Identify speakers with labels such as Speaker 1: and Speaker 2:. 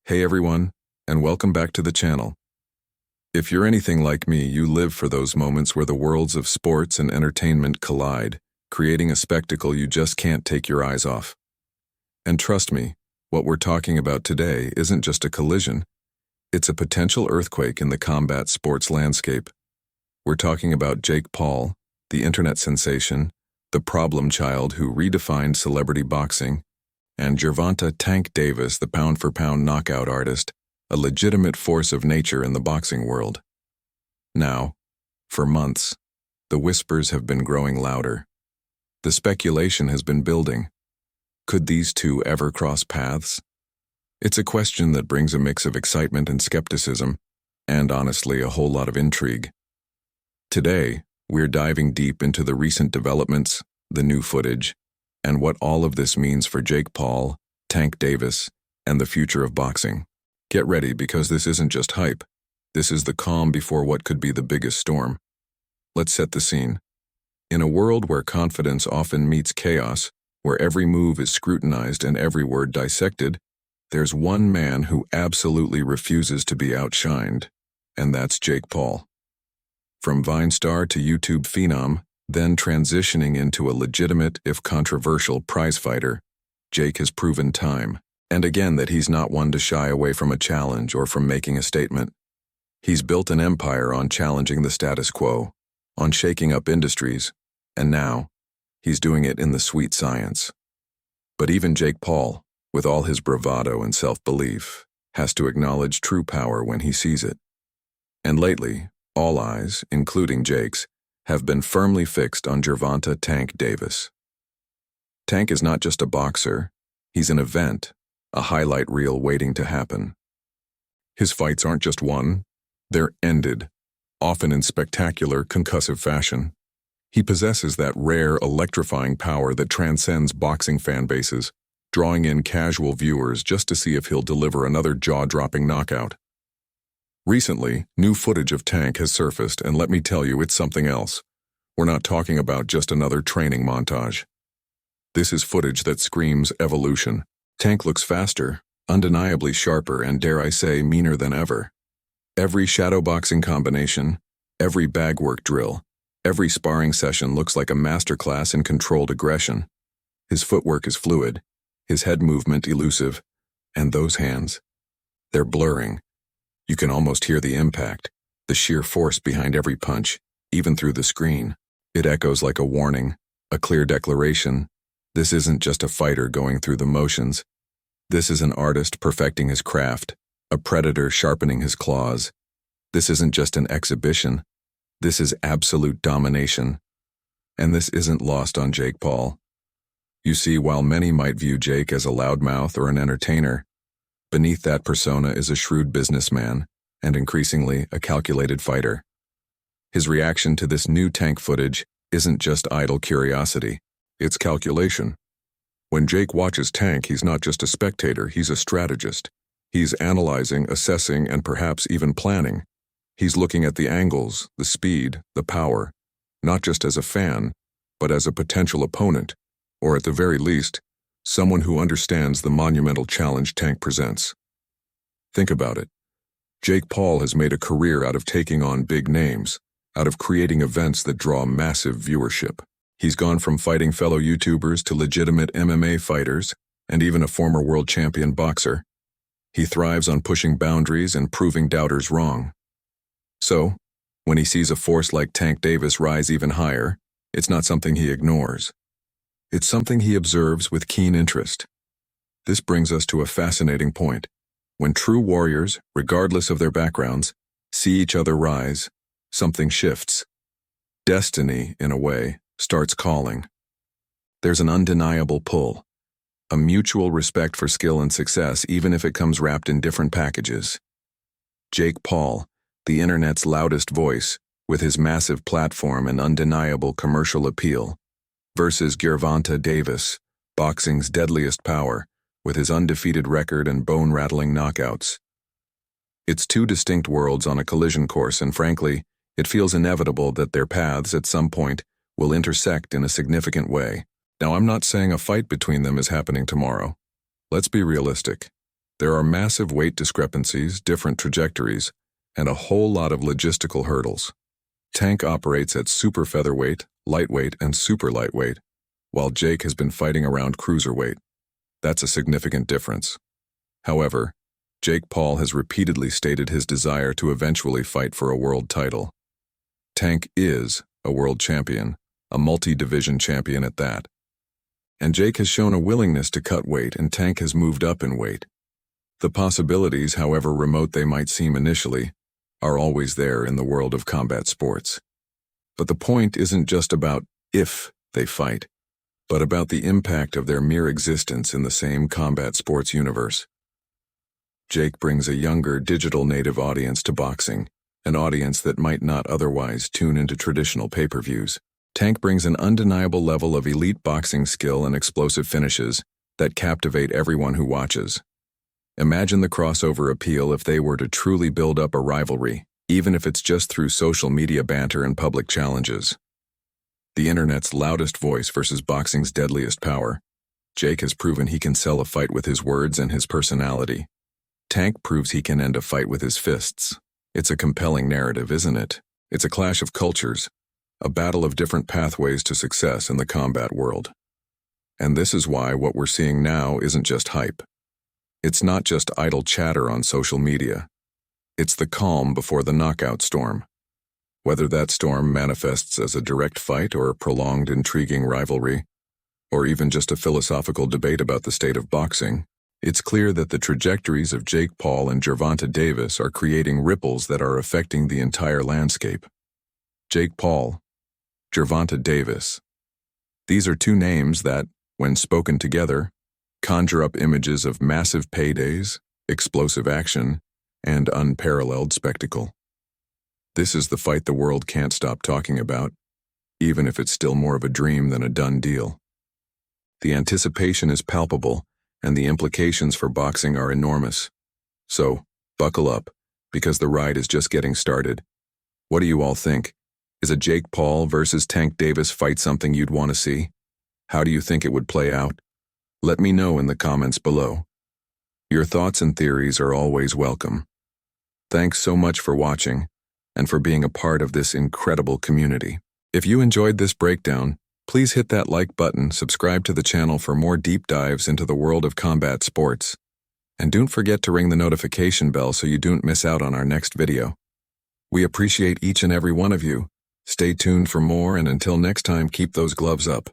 Speaker 1: Hey everyone, and welcome back to the channel. If you're anything like me, you live for those moments where the worlds of sports and entertainment collide, creating a spectacle you just can't take your eyes off. And trust me, what we're talking about today isn't just a collision, it's a potential earthquake in the combat sports landscape. We're talking about Jake Paul, the internet sensation, the problem child who redefined celebrity boxing, and Gervonta Tank Davis, the pound-for-pound knockout artist, a legitimate force of nature in the boxing world. Now, for months, the whispers have been growing louder. The speculation has been building. Could these two ever cross paths? It's a question that brings a mix of excitement and skepticism, and honestly, a whole lot of intrigue. Today, we're diving deep into the recent developments, the new footage, and what all of this means for Jake Paul, Tank Davis, and the future of boxing. Get ready, because this isn't just hype. This is the calm before what could be the biggest storm. Let's set the scene. In a world where confidence often meets chaos, where every move is scrutinized and every word dissected, there's one man who absolutely refuses to be outshined, and that's Jake Paul. From Vine star to YouTube phenom, then transitioning into a legitimate, if controversial, prizefighter, Jake has proven time and again that he's not one to shy away from a challenge or from making a statement. He's built an empire on challenging the status quo, on shaking up industries, and now, he's doing it in the sweet science. But even Jake Paul, with all his bravado and self-belief, has to acknowledge true power when he sees it. And lately, all eyes, including Jake's, have been firmly fixed on Gervonta Tank Davis. Tank is not just a boxer, he's an event, a highlight reel waiting to happen. His fights aren't just won, they're ended, often in spectacular, concussive fashion. He possesses that rare, electrifying power that transcends boxing fan bases, drawing in casual viewers just to see if he'll deliver another jaw-dropping knockout. Recently, new footage of Tank has surfaced, and let me tell you, it's something else. We're not talking about just another training montage. This is footage that screams evolution. Tank looks faster, undeniably sharper, and dare I say, meaner than ever. Every shadowboxing combination, every bag work drill, every sparring session looks like a masterclass in controlled aggression. His footwork is fluid, his head movement elusive, and those hands, they're blurring. You can almost hear the impact, the sheer force behind every punch, even through the screen. It echoes like a warning, a clear declaration. This isn't just a fighter going through the motions. This is an artist perfecting his craft, a predator sharpening his claws. This isn't just an exhibition. This is absolute domination. And this isn't lost on Jake Paul. You see, while many might view Jake as a loudmouth or an entertainer, beneath that persona is a shrewd businessman, and increasingly a calculated fighter. His reaction to this new Tank footage isn't just idle curiosity, it's calculation. When Jake watches Tank, he's not just a spectator, he's a strategist. He's analyzing, assessing, and perhaps even planning. He's looking at the angles, the speed, the power, not just as a fan, but as a potential opponent, or at the very least, someone who understands the monumental challenge Tank presents. Think about it. Jake Paul has made a career out of taking on big names, out of creating events that draw massive viewership. He's gone from fighting fellow YouTubers to legitimate MMA fighters, and even a former world champion boxer. He thrives on pushing boundaries and proving doubters wrong. So, when he sees a force like Tank Davis rise even higher, it's not something he ignores. It's something he observes with keen interest. This brings us to a fascinating point. When true warriors, regardless of their backgrounds, see each other rise, something shifts. Destiny, in a way, starts calling. There's an undeniable pull, a mutual respect for skill and success, even if it comes wrapped in different packages. Jake Paul, the internet's loudest voice, with his massive platform and undeniable commercial appeal, versus Gervonta Davis, boxing's deadliest power, with his undefeated record and bone-rattling knockouts. It's two distinct worlds on a collision course, and frankly, it feels inevitable that their paths at some point will intersect in a significant way. Now, I'm not saying a fight between them is happening tomorrow. Let's be realistic. There are massive weight discrepancies, different trajectories, and a whole lot of logistical hurdles. Tank operates at super featherweight, lightweight, and super lightweight, while Jake has been fighting around cruiserweight. That's a significant difference. However, Jake Paul has repeatedly stated his desire to eventually fight for a world title. Tank is a world champion, a multi-division champion at that. And Jake has shown a willingness to cut weight, and Tank has moved up in weight. The possibilities, however remote they might seem initially, are always there in the world of combat sports. But the point isn't just about if they fight, but about the impact of their mere existence in the same combat sports universe. Jake brings a younger, digital native audience to boxing, an audience that might not otherwise tune into traditional pay-per-views. Tank brings an undeniable level of elite boxing skill and explosive finishes that captivate everyone who watches. Imagine the crossover appeal if they were to truly build up a rivalry, even if it's just through social media banter and public challenges. The internet's loudest voice versus boxing's deadliest power. Jake has proven he can sell a fight with his words and his personality. Tank proves he can end a fight with his fists. It's a compelling narrative, isn't it? It's a clash of cultures, a battle of different pathways to success in the combat world. And this is why what we're seeing now isn't just hype. It's not just idle chatter on social media. It's the calm before the knockout storm. Whether that storm manifests as a direct fight or a prolonged, intriguing rivalry, or even just a philosophical debate about the state of boxing, it's clear that the trajectories of Jake Paul and Gervonta Davis are creating ripples that are affecting the entire landscape. Jake Paul, Gervonta Davis. These are two names that, when spoken together, conjure up images of massive paydays, explosive action, and unparalleled spectacle. This is the fight the world can't stop talking about, even if it's still more of a dream than a done deal. The anticipation is palpable, and the implications for boxing are enormous. So, buckle up, because the ride is just getting started. What do you all think? Is a Jake Paul versus Tank Davis fight something you'd want to see? How do you think it would play out? Let me know in the comments below. Your thoughts and theories are always welcome. Thanks so much for watching, and for being a part of this incredible community. If you enjoyed this breakdown, please hit that like button, subscribe to the channel for more deep dives into the world of combat sports, and don't forget to ring the notification bell so you don't miss out on our next video. We appreciate each and every one of you. Stay tuned for more, and until next time, keep those gloves up.